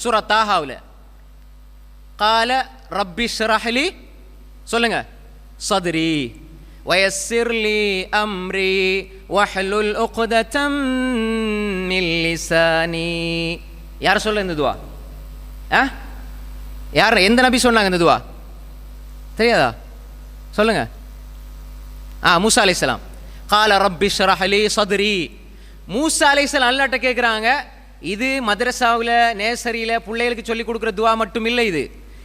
சூரா தாஹாவுல. கால ரப்பி ஷ்ரஹ்லி, சொல்லுங்க, சத்ரி வயஸ்ஸிர்லி அம்ரி வஹ்லுல் உக்ததம் மின் லிசானி. யார் சொல்ல இந்த துவா? யார், எந்த நபி சொன்னாங்க இந்த துவா? தெரியாதா? சொல்லுங்க. மூசா அலைஹிஸ்ஸலாம். கால ரப்பி ஷ்ரஹ்லி சத்ரி. மூசா அலைஹிஸ்ஸலாம் அல்லாஹ்ட்ட கேட்குறாங்க. இது மதரசாவில் நேசரியில் பிள்ளைகளுக்கு சொல்லிக் கொடுக்குற துவா மட்டும் இல்லை.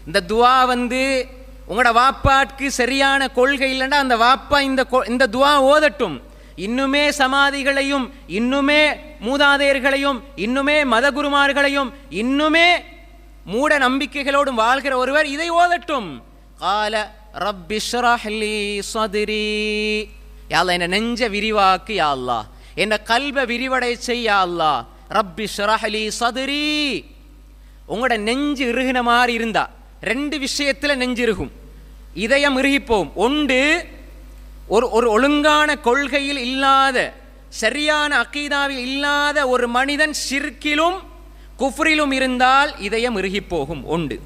இந்த துவா உங்களோட வாப்பாக்கு சரியான கொள்கை இல்லைன்னா அந்த வாப்பா இந்த துவா ஓதட்டும். இன்னுமே சமாதிகளையும், இன்னுமே மூதாதையர்களையும், இன்னுமே மதகுருமார்களையும், இன்னுமே மூட நம்பிக்கைகளோடும் வாழ்கிற ஒருவர் இதை ஓதட்டும். கால ரப்பி ஷ்ரஹ்லி சத்ரி. யா அல்லாஹ், என்ன நெஞ்ச விரிவாக்கு யா அல்லாஹ், என்ன கல்பை விரிவடை செய் யா அல்லாஹ். ரப்பி ஷ்ரஹ்லி சத்ரி. உங்களோட நெஞ்சு இறுகின மாதிரி இருந்தா ரெண்டு விஷயத்தில் நெஞ்சு இறுகும், இதயம் இறுகிப்போம். ஒன்று, ஒரு ஒழுங்கான கொள்கையில் இல்லாத, சரியான அகீதாவில் இல்லாத ஒரு மனிதன் ஷிர்கிலும் குஃப்ரிலும் இருந்தால் இதயம் இறுகிப்போகும். ஒன்று.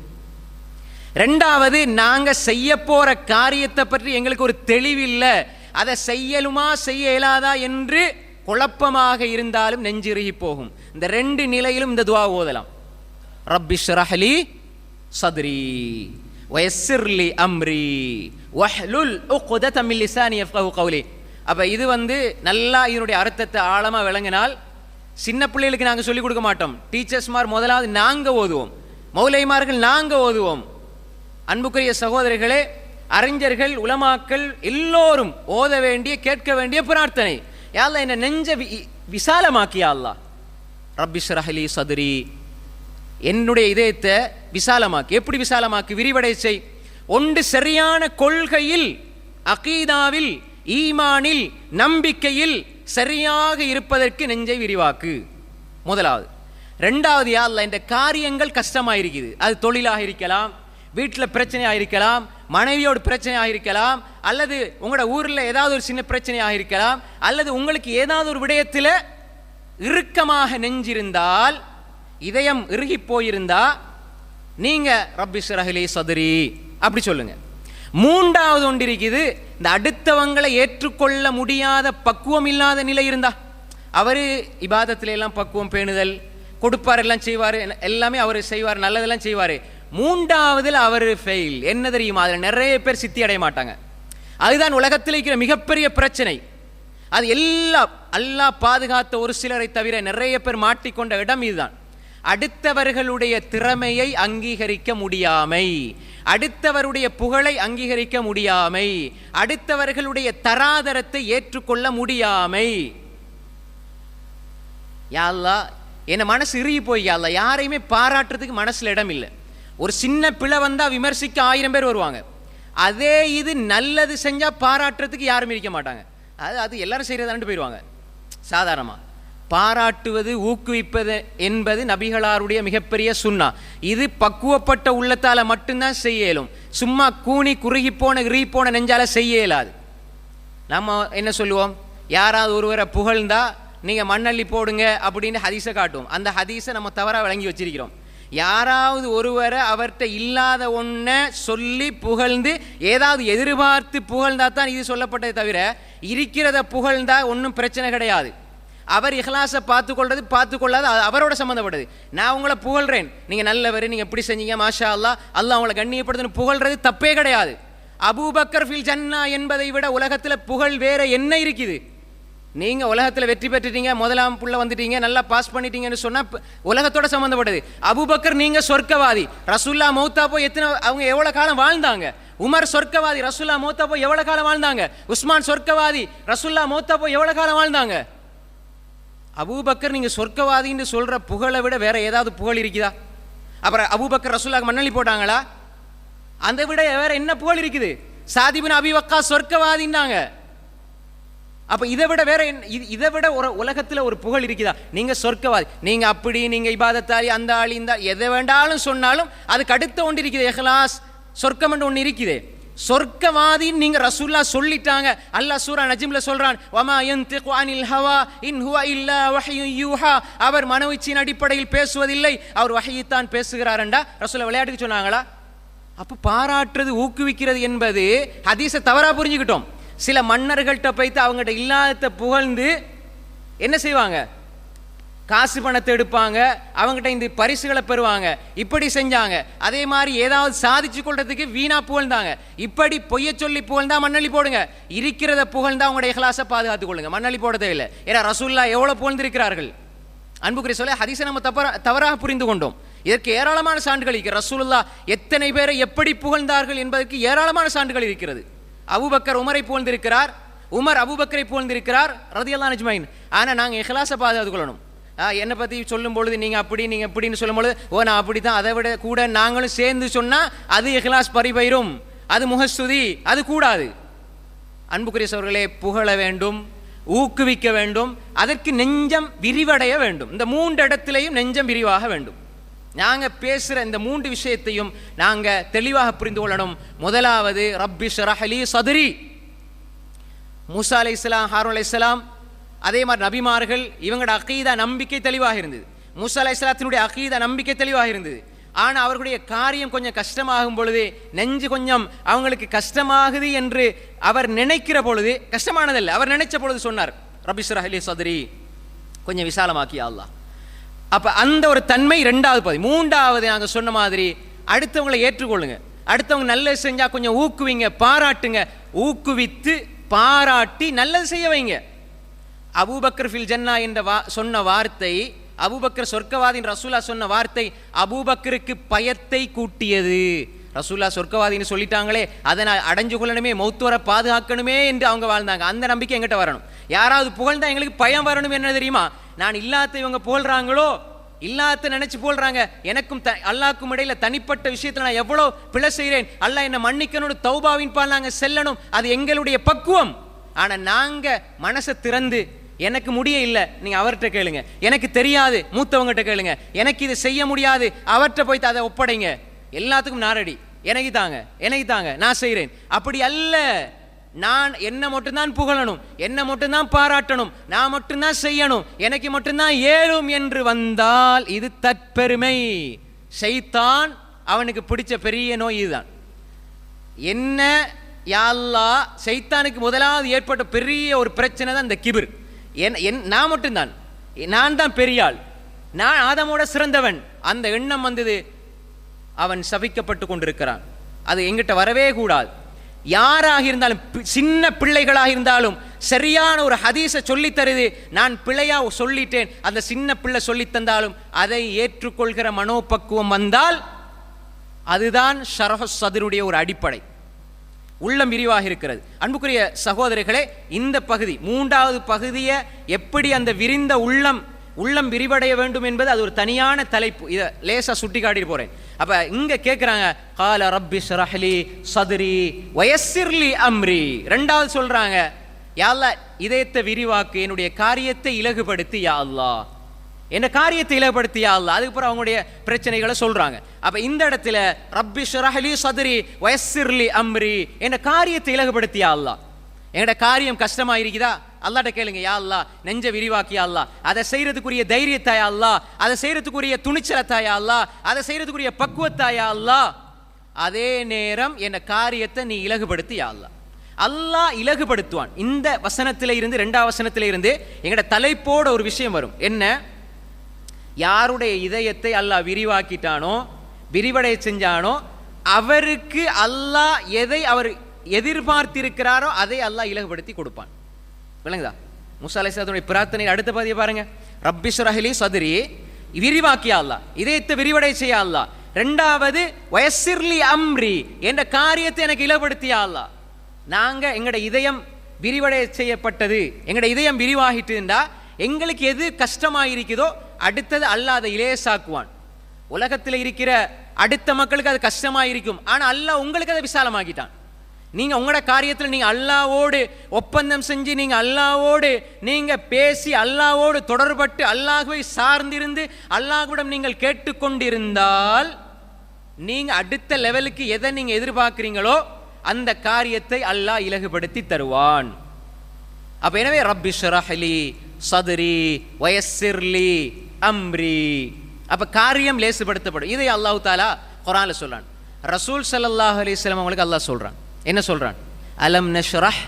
ரெண்டாவது, நாங்க செய்ய போற காரியத்தை பற்றி எங்களுக்கு ஒரு தெளிவில்லை, அதை செய்யலுமா செய்ய இயலாதா என்று குழப்பமாக இருந்தாலும் நெஞ்சு இறுகி போகும். இந்த ரெண்டு நிலையிலும் இந்த துவா ஓதலாம். ரப்பி ஷ்ரஹ்லி சத்ரி வயஸ்ஸிர்லி அம்ரி வஹ்லுல் உக்ததம் மின் லிசானி யஃப்கஹு கௌலி. அப்ப இது நல்லா இதனுடைய அர்த்தத்தை ஆழமா விளங்கினால், சின்ன பிள்ளைகளுக்கு நாங்கள் சொல்லிக் கொடுக்க மாட்டோம். டீச்சர்ஸ்மார் முதலாவது நாங்க ஓதுவோம், மௌலைமார்கள் நாங்க ஓதுவோம். அன்புக்குரிய சகோதரர்களே, அறிஞர்கள், உலமாக்கள் எல்லோரும் ஓத வேண்டிய, கேட்க வேண்டிய பிரார்த்தனை. யா அல்லாஹ், என்ன நெஞ்ச விசாலமாக்கி யா அல்லாஹ். ரப்பி ஷ்ரஹ்லி சத்ரி, என்னுடைய இதயத்தை விசாலமாக்கி. எப்படி விசாலமாக்கி? விரிவடை செய். ஒன்று, சரியான கொள்கையில், அகீதாவில், ஈமானில், நம்பிக்கையில் சரியாக இருப்பதற்கு நெஞ்சை விரிவாக்கு, முதலாவது. ரெண்டாவது, யா அல்லாஹ், இந்த காரியங்கள் கஷ்டமாயிருக்குது. அது தொழிலாக இருக்கலாம், வீட்டில் பிரச்சனையாக இருக்கலாம், மனைவியோட பிரச்சனையாக இருக்கலாம், அல்லது உங்களோட ஊரில் ஏதாவது ஒரு சின்ன பிரச்சனையாக இருக்கலாம், அல்லது உங்களுக்கு ஏதாவது ஒரு விடயத்தில் இறுக்கமாக நெஞ்சிருந்தால், இதயம் இறுகி போயிருந்தா, நீங்க ரப்பி ஷ்ரஹ்லி சத்ரி அப்படி சொல்லுங்க. மூன்றாவது ஒன்று இருக்குது, இந்த அடுத்தவங்களை ஏற்றுக்கொள்ள முடியாத பக்குவம் இல்லாத நிலை இருந்தா, அவரு இபாதத்துல எல்லாம் பக்குவம் பேணுதல், கொடுப்பார், எல்லாம் செய்வார், எல்லாமே அவர் செய்வார், நல்லதெல்லாம் செய்வார். மூன்றாவதில் அவர் ஃபெயில். என்ன தெரியுமா? அதில் நிறைய பேர் சித்தி அடைய மாட்டாங்க. அதுதான் உலகத்தில் இருக்கிற மிகப்பெரிய பிரச்சனை. அது அல்லாஹ் பாதுகாத்த ஒரு சிலரை தவிர நிறைய பேர் மாட்டிக்கொண்ட இடம் இதுதான். அடுத்தவர்களுடைய திறமையை அங்கீகரிக்க முடியாமை, அடுத்தவருடைய புகழை அங்கீகரிக்க முடியாமை, அடுத்தவர்களுடைய தராதரத்தை ஏற்றுக்கொள்ள முடியாமை. யா அல்லாஹ், என்ன மனசு இறுகி போய், யா அல்லாஹ், யாரையுமே பாராட்டுறதுக்கு மனசுல இடம் இல்லை. ஒரு சின்ன பிழை வந்தா விமர்சிக்க 1000 பேர் வருவாங்க. அதே இது நல்லது செஞ்சா பாராட்டுறதுக்கு யாரும் இருக்க மாட்டாங்க. அது எல்லாரும் செய்யறதான்னு போயிடுவாங்க. சாதாரணமா பாராட்டுவது, ஊக்குவிப்பது என்பது நபிகளாருடைய மிகப்பெரிய சுன்னா. இது பக்குவப்பட்ட உள்ளத்தால மட்டும்தான் செய்ய இயலும். சும்மா கூனி குறுகி போன இறுகி போன நெஞ்சால செய்ய இயலாது. நம்ம என்ன சொல்லுவோம்? யாராவது ஒருவரை புகழ்ந்தா நீங்க மண்ணள்ளி போடுங்க அப்படின்னு ஹதீஸை காட்டுவோம். அந்த ஹதீஸை நம்ம தவறா விளங்கி வச்சிருக்கிறோம். யாராவது ஒருவரை அவர்கிட்ட இல்லாத ஒன்றை சொல்லி புகழ்ந்து ஏதாவது எதிர்பார்த்து புகழ்ந்தா தான் இது சொல்லப்பட்டதை தவிர, இருக்கிறத புகழ்ந்தா ஒன்றும் பிரச்சனை கிடையாது. அவர் இஹ்லாஸை பார்த்துக்கொள்ளாது, அவரோட சம்மந்தப்பட்டது. நான் உங்களை புகழ்றேன், நீங்கள் நல்லவர், நீங்கள் எப்படி செஞ்சீங்க, மாஷா அல்லாஹ், அல்லாஹ் உங்களை கண்ணியப்படுதுன்னு புகழ்றது தப்பே கிடையாது. அபூபக்கர் ஃபில் ஜன்னா என்பதை விட உலகத்தில் புகழ் வேற என்ன இருக்குது? நீங்கள் உலகத்தில் வெற்றி பெற்றுட்டீங்க, முதலாம் புள்ள வந்துட்டீங்க, நல்லா பாஸ் பண்ணிட்டீங்கன்னு சொன்னால் உலகத்தோட சம்மந்தப்பட்டது. அபூபக்கர் நீங்கள் சொர்க்கவாதி, ரசூல்லா மௌத்தா போய் அவங்க எவ்வளோ காலம் வாழ்ந்தாங்க? உமர் சொர்க்கவாதி, ரசூல்லா மௌத்தா போய் எவ்வளோ காலம் வாழ்ந்தாங்க? உஸ்மான் சொர்க்கவாதி, ரசூல்லா மௌத்தா போய் எவ்வளோ காலம் வாழ்ந்தாங்க? அபூபக்கர் நீங்கள் சொர்க்கவாதின்னு சொல்கிற புகழை விட வேற ஏதாவது புகழ் இருக்குதா? அப்புறம் அபூபக்கர் ரசூல்லாக்கு மண்ணள்ளி போட்டாங்களா? அதை விட வேற என்ன புகழ் இருக்குது? சாத் இப்னு அபீ வக்காஸ் சொர்க்கவாதின்னாங்க. அப்ப இதை விட ஒரு உலகத்தில் ஒரு புகழ் இருக்குதா? நீங்க சொர்க்கவாதி, நீங்க அப்படி, நீங்க இபாதத்தாலி, அந்த ஆளி, இந்த எதை வேண்டாலும் சொன்னாலும் அதுக்கு அடுத்த ஒன்று இருக்குது, இஹ்லாஸ், சொர்க்கம் என்று ஒன்று இருக்குது. சொர்க்கவாதின்னு நீங்க ரசூலுல்லாஹ் சொல்லிட்டாங்க. அல்லாஹ் சூரா நஜ்ம்ல சொல்றான், வமா யன்திகு அனில் ஹவா இன் ஹுவ இல்லா வஹ்யுன் யூஹா, அவர் மனோயிச்சின் அடிப்படையில் பேசுவதில்லை, அவர் வஹ்யைத்தான் பேசுகிறார்டா ரசூலுல்லாஹ் விளையாட்டுக்கு சொன்னாங்களா? அப்ப பாராட்டுறது ஊக்குவிக்கிறது என்பது ஹதீஸை தவறா புரிஞ்சுக்கிட்டோம். சில மன்னர்கள்ட்ட போய்த்து அவங்ககிட்ட இல்லாத புகழ்ந்து என்ன செய்வாங்க, காசு பணத்தை எடுப்பாங்க, அவங்ககிட்ட இந்த பரிசுகளை பெறுவாங்க, இப்படி செஞ்சாங்க. அதே மாதிரி ஏதாவது சாதிச்சு கொள்றதுக்கு வீணா புகழ்ந்தாங்க. இப்படி பொய்ய சொல்லி புகழ்ந்தா மண்ணள்ளி போடுங்க, இருக்கிறத புகழ்ந்தா அவங்களுடைய இஹ்லாஸை பாதுகாத்துக் கொள்ளுங்க, மண்ணள்ளி போட தேவையில்லை. ஏன்னா ரசூலுல்லாஹ் எவ்வளவு புகழ்ந்திருக்கிறார்கள். அன்புக்குரிய சொல்ல ஹதீஸை நம்ம தவறாக புரிந்து கொண்டோம். இதற்கு ஏராளமான சான்றுகள் இருக்கிறது. ரசூலுல்லாஹ் எத்தனை பேரை எப்படி புகழ்ந்தார்கள் என்பதற்கு ஏராளமான சான்றுகள் இருக்கிறது. அபூபக்கர் உமரை புகழ்ந்திருக்கிறார், உமர் அபூபக்கரை புகழ்ந்திருக்கிறார் ரலியல்லாஹு அஜ்மைன். ஆனால் நாங்கள் இஹ்லாஸை பாதுகாத்துக் கொள்ளணும். என்னை பற்றி சொல்லும் பொழுது நீங்கள் அப்படி நீங்கள் எப்படின்னு சொல்லும் பொழுது ஓ நான் அப்படி தான், அதை விட கூட நாங்களும் சேர்ந்து சொன்னால் அது இஹ்லாஸ் பறிபயிரும், அது முகஸ்துதி, அது கூடாது. அன்புக்குரிய சகோதரர்களே, புகழ வேண்டும், ஊக்குவிக்க வேண்டும், அதற்கு நெஞ்சம் விரிவடைய வேண்டும். இந்த 3 இடத்திலையும் நெஞ்சம் விரிவாக வேண்டும். நாங்கள் பேசுகிற இந்த 3 விஷயத்தையும் நாங்கள் தெளிவாக புரிந்து கொள்ளணும். முதலாவது ரப்பி ஷ்ரஹ் லீ சத்ரி. மூசா அலைஹிஸ்ஸலாம், ஹாரூன் அலைஹிஸ்ஸலாம், அதே மாதிரி நபிமார்கள், இவங்களோட அகீதா நம்பிக்கை தெளிவாக இருந்தது. மூசா அலைஹிஸ்ஸலாத்தினுடைய அகீதா நம்பிக்கை தெளிவாக இருந்தது. ஆனால் அவர்களுடைய காரியம் கொஞ்சம் கஷ்டமாகும் பொழுது, நெஞ்சு கொஞ்சம் அவங்களுக்கு கஷ்டமாகுது என்று அவர் நினைக்கிற பொழுது, கஷ்டமானதல்ல, அவர் நினைச்ச பொழுது சொன்னார் ரப்பி ஷ்ரஹ் லீ சத்ரி, கொஞ்சம் விசாலமாக்கி அல்லாஹ். அப்போ அந்த ஒரு தன்மை 2வது பகுதி. 3வது நாங்கள் சொன்ன மாதிரி அடுத்தவங்களை ஏற்றுக்கொள்ளுங்க, அடுத்தவங்க நல்லது செஞ்சால் கொஞ்சம் ஊக்குவிங்க, பாராட்டுங்க, ஊக்குவித்து பாராட்டி நல்லது செய்ய வைங்க. அபூபக்கர் ஃபில் ஜன்னா என்ற சொன்ன வார்த்தை, அபூபக்கர் சொர்க்கவாதின் ரசூலுல்லாஹ் சொன்ன வார்த்தை அபூபக்கருக்கு பயத்தை கூட்டியது. ரசூலுல்லாஹ் சொர்க்கவாதின்னு சொல்லிட்டாங்களே, அதை நான் அடைஞ்சு கொள்ளணுமே, மௌத்து வர பாதுகாக்கணுமே என்று அவங்க வாழ்ந்தாங்க. அந்த நம்பிக்கை எங்கிட்ட வரணும். யாராவது புகழ்ந்தா எங்களுக்கு பயம் வரணும். என்ன தெரியுமா, நான் இல்லாத இவங்க புகழ்றாங்களோ, இல்லாத நினைச்சு போல்றாங்க, எனக்கும் அல்லாஹ்க்கும் இடையில தனிப்பட்ட விஷயத்தில் நான் எவ்வளோ பிழை செய்கிறேன், அல்லாஹ் என்னை மன்னிக்கணும், தௌபாவின் பால் நாங்கள் செல்லணும், அது எங்களுடைய பக்குவம். ஆனால் நாங்கள் மனசை திறந்து எனக்கு முடிய இல்லை, நீங்கள் அவர்கிட்ட கேளுங்க, எனக்கு தெரியாது மூத்தவங்ககிட்ட கேளுங்க, எனக்கு இது செய்ய முடியாது அவர்கிட்ட போய்த்து அதை ஒப்படைங்க, எல்லாத்துக்கும் நாரடி, எனக்கு தாங்க நான் செய்கிறேன். அப்படி அல்ல. நான் என்ன மட்டும்தான் புகழணும், என்ன மட்டும்தான் பாராட்டணும், நான் மட்டும்தான் செய்யணும், எனக்கு மட்டும்தான் ஏழும் என்று வந்தால் இது தற்பெருமை. ஷைத்தான் அவனுக்கு பிடிச்ச பெரிய நோய் இதுதான். என்ன யா அல்லாஹ், ஷைத்தானுக்கு முதலாவது ஏற்பட்ட பெரிய ஒரு பிரச்சனை தான் இந்த கிபிர். நான் மட்டும்தான், நான் தான் பெரியாள், நான் ஆதமோட சிறந்தவன், அந்த எண்ணம் வந்தது. அவன் சபிக்கப்பட்டு கொண்டிருக்கிறான். அது எங்கிட்ட வரவே கூடாது. யாராக இருந்தாலும், சின்ன பிள்ளைகளாக இருந்தாலும் சரியான ஒரு ஹதீஸை சொல்லி தருது, நான் பிள்ளையா சொல்லிட்டேன், அந்த சின்ன பிள்ளை சொல்லி தந்தாலும் அதை ஏற்றுக்கொள்கிற மனோபக்குவம் வந்தால் அதுதான் ஷரஹ் சத்ருடைய ஒரு அடிப்படை. உள்ளம் விரிவாக இருக்கிறது. அன்புக்குரிய சகோதரர்களே, இந்த பகுதி 3வது பகுதியை எப்படி அந்த விரிந்த உள்ளம் விரிவடைய வேண்டும் என்பது அது ஒரு தனியான தலைப்பு. இதை லேசா சுட்டி காட்டிட்டு போறேன். அப்ப இங்க கேட்கிறாங்க, கால ரப்பி ஷ்ரஹ் லீ சத்ரி வயஸ்ஸிர் லீ அம்ரி. 2வது சொல்றாங்க, யா அல்லாஹ் இதயத்தை விரிவாக்கு, என்னுடைய காரியத்தை இலகுபடுத்தி யா அல்லாஹ், என்ன காரியத்தை இலகுபடுத்தி யா அல்லாஹ். அதுக்கப்புறம் அவங்களுடைய பிரச்சனைகளை சொல்றாங்க. அப்ப இந்த இடத்துல ரப்பி ஷ்ரஹ் லீ சத்ரி வயஸ்ஸிர் லீ அம்ரி, என்ன காரியத்தை இலகுபடுத்தி யா அல்லாஹ். என்னோட காரியம் கஷ்டமா இருக்குதா, அல்லாஹ்ட்ட கேளுங்க, யா அல்லாஹ் நெஞ்ச விரிவாக்கியா அல்லாஹ், அதை செய்யறதுக்குரிய தைரியத்தாயா அல்லாஹ், அதை செய்யறதுக்குரிய துணிச்சலத்தாயா அல்லாஹ், அதை செய்யறதுக்குரிய பக்குவத்தாயா அல்லாஹ். அதே நேரம் என் காரியத்தை நீ இலகுபடுத்தியா அல்லாஹ். அல்லாஹ் இலகுபடுத்துவான். இந்த வசனத்தில இருந்து 2வது வசனத்தில இருந்து எங்கட தலைப்போட ஒரு விஷயம் வரும். என்ன, யாருடைய இதயத்தை அல்லாஹ் விரிவாக்கிட்டானோ, விரிவடைய செஞ்சானோ, அவருக்கு அல்லாஹ் எதை அவர் எதிர்பார்த்திருக்கிறாரோ அதை அல்லாஹ் இலகுபடுத்தி கொடுப்பான். விளங்குதா? மூசா அலைஹிஸ்ஸலாத்துடைய பிரார்த்தனை அடுத்த பகுதியை பாருங்க. ரப்பி ஷ்ரஹ் லீ சத்ரி, விரிவாக்கியா அல்லாஹ், இதயத்தை விரிவடை செய்ய அல்லாஹ். 2வது வயஸ்ஸிர் லீ அம்ரி, என்ற காரியத்தை எனக்கு இலகுபடுத்தியா அல்லாஹ். நாங்க எங்கட இதயம் விரிவடை செய்யப்பட்டது, எங்கட இதயம் விரிவாகிட்டுண்டா எங்களுக்கு எது கஷ்டமாயிருக்குதோ அடுத்தது அல்லாஹ் அதை இலேசாக்குவான். உலகத்தில் இருக்கிற அடுத்த மக்களுக்கு அது கஷ்டமாயிருக்கும், ஆனா அல்லாஹ் உங்களுக்கு அதை விசாலமாக்கிட்டான். நீங்க உங்களோட காரியத்தில் நீங்க அல்லாஹ்வோடு ஒப்பந்தம் செஞ்சு, நீங்க அல்லாஹ்வோடு நீங்க பேசி, அல்லாஹ்வோடு தொடர்பட்டு, அல்லாஹ்வை சார்ந்திருந்து அல்லாஹ்விடம் நீங்கள் கேட்டுக்கொண்டிருந்தால், நீங்க அடுத்த லெவலுக்கு எதை நீங்க எதிர்பார்க்கிறீங்களோ அந்த காரியத்தை அல்லாஹ் இலகுபடுத்தி தருவான். அப்ப எனவே ரப்பி ஷ்ரஹ் லி சத்ரி வயஸ்ஸிர் லி அம்ரி, அப்ப காரியம் லேசுபடுத்தப்படும். இதை அல்லாஹ் தஆலா குர்ஆன்ல சொல்றான். ரசூல் ஸல்லல்லாஹு அலைஹி வஸல்லம் அவங்களுக்கு அல்லாஹ் சொல்றான், என்ன சொல்றான்? அலம் நஷ்ரஹ்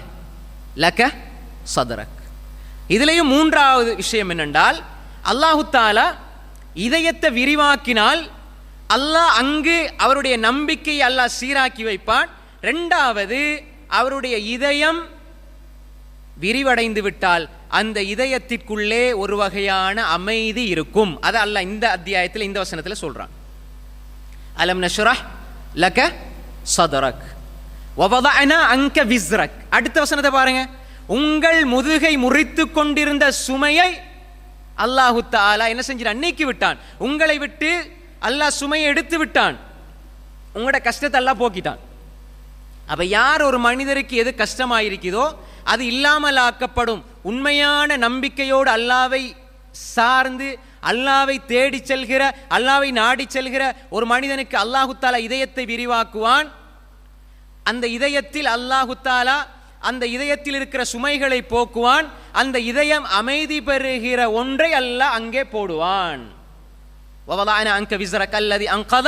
லக சத்ரக். இதுலயும் மூன்றாவது விஷயம் என்னென்றால், அல்லாஹு தஆலா இதயத்தை விரிவாக்கினால் அல்லாஹ் அங்கு அவருடைய நம்பிக்கையை அல்லாஹ் சீராக்கி வைப்பான். இரண்டாவது, அவருடைய இதயம் விரிவடைந்து விட்டால் அந்த இதயத்திற்குள்ளே ஒரு வகையான அமைதி இருக்கும். அது அல்லாஹ் இந்த அத்தியாயத்தில் இந்த வசனத்தில் சொல்றான். அலம் நஷ்ரஹ் லக சத்ரக் வவதஅனா அன்க விஸ்ரக். அடுத்த வசனத்தை பாருங்க. உங்கள் முதுகை முறித்து கொண்டிருந்த சுமையை அல்லாஹு தஆலா என்ன செஞ்சான்? நீக்கி விட்டான். உங்களை விட்டு அல்லாஹ் சுமையை எடுத்து விட்டான். உங்களோட கஷ்டத்தை அல்லாஹ் போக்கிட்டான். அப்ப யார் ஒரு மனிதருக்கு எது கஷ்டமாயிருக்குதோ அது இல்லாமல் ஆக்கப்படும். உண்மையான நம்பிக்கையோடு அல்லாஹ்வை சார்ந்து அல்லாஹ்வை தேடி செல்கிற, அல்லாஹ்வை நாடி செல்கிற ஒரு மனிதனுக்கு அல்லாஹு தஆலா இதயத்தை விரிவாக்குவான். அந்த இதயத்தில் அல்லாஹு தஆலா அந்த இதயத்தில் இருக்கிற சுமைகளை போக்குவான். அந்த இதயம் அமைதி பெறுகிற ஒன்றை அல்லாஹ் அங்கே போடுவான். வவதஅனா அன்க விஸ்ரக அல்லதி அன்கத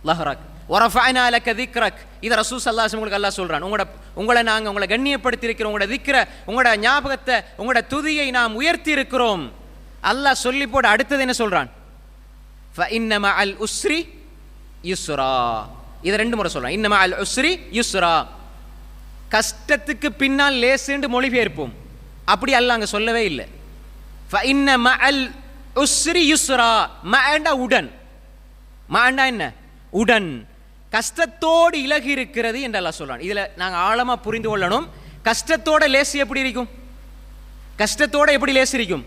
லஹ்ரக் வரஃபஅனா லக திக்ரக். இத ரசூல் ஸல்லல்லாஹு அலைஹி வஸல்லம் அல்லாஹ் சொல்றான். உங்களை நாங்கள் உங்களை கண்ணியப்படுத்தி இருக்கிறோம். உங்களோட திக்ர, உங்களோட ஞாபகத்தை, உங்களோட துதியை நாம் உயர்த்தி இருக்கிறோம். அல்லாஹ் சொல்லி போட அடுத்தது என்ன சொல்றான்? ஃபஇன்ன மஅல் உஸ்ரி யுஸ்ரா. இத ரெண்டு முறை சொல்றான். இன்ன மஅல் உஸ்ரி யுஸ்ரா. கஷ்டத்துக்கு பின்னால் லேசுன்னு மொழிபெயர்ப்போம். அப்படி அல்லாஹ் அங்க சொல்லவே இல்லை. ஃபஇன்ன மஅல் உஸ்ரி யுஸ்ரா. மஅண்டா உடன், மஅண்டா என்ன? உடன். கஷ்டத்தோடு இலகி இருக்கிறது என்று அல்லாஹ் சொல்றான். இதுல நாங்க ஆழமா புரிந்து கொள்ளணும். கஷ்டத்தோட லேசு எப்படி இருக்கும்? கஷ்டத்தோட எப்படி லேசு இருக்கும்?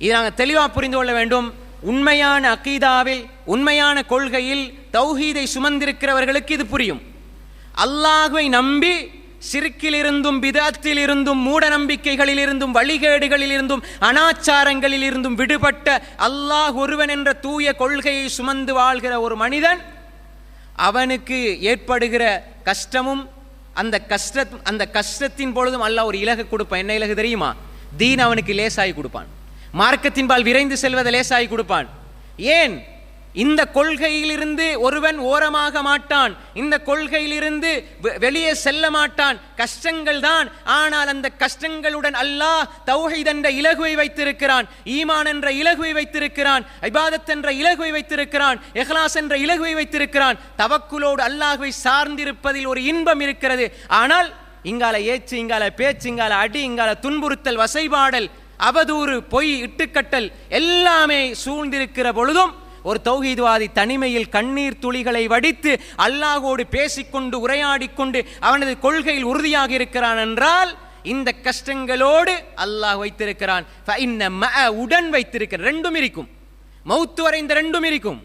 இது நாங்கள் தெளிவாக புரிந்து கொள்ள வேண்டும். உண்மையான அகீதாவில், உண்மையான கொள்கையில் தௌஹீதை சுமந்திருக்கிறவர்களுக்கு இது புரியும். அல்லாஹ்வை நம்பி சிறுக்கில் இருந்தும் பிதத்தில் இருந்தும் மூட நம்பிக்கைகளில் இருந்தும் வழிகேடுகளில் இருந்தும் அனாச்சாரங்களில் இருந்தும் விடுபட்ட அல்லாஹ் ஒருவன் என்ற தூய கொள்கையை சுமந்து வாழ்கிற ஒரு மனிதன், அவனுக்கு ஏற்படுகிற கஷ்டமும் அந்த கஷ்டத்தின் பொழுதும் அல்லாஹ் ஒரு இலகு கொடுப்பான். என்ன இலகு தெரியுமா? தீன் அவனுக்கு லேசாகி கொடுப்பான். மார்க்கத்தின்பால் விரைந்து செல்வதை லேசாகி கொடுப்பான். ஏன்? இந்த கொள்கையிலிருந்து ஒருவன் ஓரமாக மாட்டான். இந்த கொள்கையிலிருந்து வெளியே செல்ல மாட்டான். கஷ்டங்கள் தான். ஆனால் அந்த கஷ்டங்களுடன் அல்லாஹ் தௌஹீத் என்ற இலகுவை வைத்திருக்கிறான், ஈமான் என்ற இலகுவை வைத்திருக்கிறான், இபாதத் என்ற இலகுவை வைத்திருக்கிறான், இஹ்லாஸ் என்ற இலகுவை வைத்திருக்கிறான். தவக்குலோடு அல்லாஹ்வை சார்ந்திருப்பதில் ஒரு இன்பம் இருக்கிறது. ஆனால் இங்கால ஏச்சு, இங்கால பேச்சு, இங்கால அடி, இங்கால துன்புறுத்தல், வசைபாடல், அவதூறு, பொய், இட்டுக்கட்டல் எல்லாமே சூழ்ந்திருக்கிற பொழுதும் ஒரு தௌஹீத்வாதி தனிமையில் கண்ணீர் துளிகளை வடித்து அல்லாஹ்வோடு பேசிக்கொண்டு உரையாடிக்கொண்டு அவனது கொள்கையில் உறுதியாக இருக்கிறான் என்றால் இந்த கஷ்டங்களோடு அல்லாஹ் வைத்திருக்கிறான். உடன் வைத்திருக்கிறான். ரெண்டும் இருக்கும். மௌத்து வரை இந்த ரெண்டும் இருக்கும்.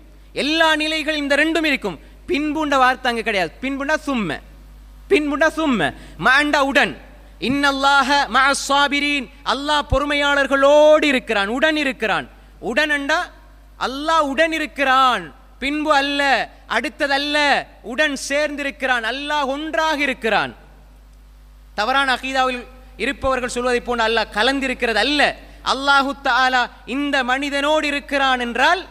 எல்லா நிலைகளும் இந்த ரெண்டும் இருக்கும். பின்புண்ட வார்த்தை அங்கே கிடையாது. பின்புண்டா சும்ம மாண்டா உடன். இன்னல்லாஹ மஅஸ் ஸாபிரீன். அல்லாஹ் பொறுமையாளர்களோடு இருக்கிறான், உடன் இருக்கிறான். உடனண்டா அல்லாஹ் உடன் இருக்கிறான், பின்பு அல்ல, அடுத்ததல்ல, உடன் சேர்ந்திருக்கிறான். அல்லாஹ் ஒன்றாக இருக்கிறான். தவறான அகீதாவில் இருப்பவர்கள் சொல்வதை போன்று அல்லாஹ் கலந்திருக்கிறது அல்ல. அல்லாஹு தஆலா இந்த மனிதனோடு இருக்கிறான் என்றால்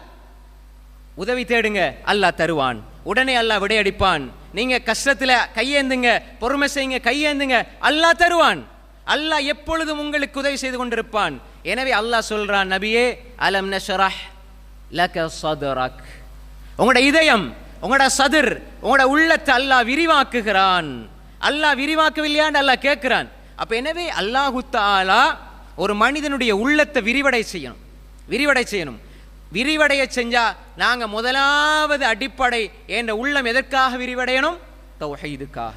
உதவி தேடுங்க, அல்லாஹ் தருவான். உடனே அல்லாஹ் விடையடிப்பான். நீங்க கஷ்டத்துல கையேந்துங்க, பொறுமை செய்யுங்க, கையேந்துங்க, அல்லாஹ் தருவான். அல்லாஹ் எப்பொழுதும் உங்களுக்கு உதவி செய்து கொண்டிருப்பான். எனவே அல்லாஹ் சொல்றான், நபியே அலம் நஷ்ரஹ் லக சத்ரக். உங்களோட இதயம், உங்களோட சதுர், உங்களோட உள்ளத்தை அல்லாஹ் விரிவாக்குகிறான். அல்லாஹ் விரிவாக்கவில்லையான்னு அல்லாஹ் கேட்கிறான். அப்ப எனவே அல்லாஹு தஆலா ஒரு மனிதனுடைய உள்ளத்தை விரிவடை செய்யணும். விரிவடைய செஞ்சா நாங்க முதலாவது அடிப்படை என்ற உள்ளம் எதற்காக விரிவடையணும்? தௌஹீதுக்காக.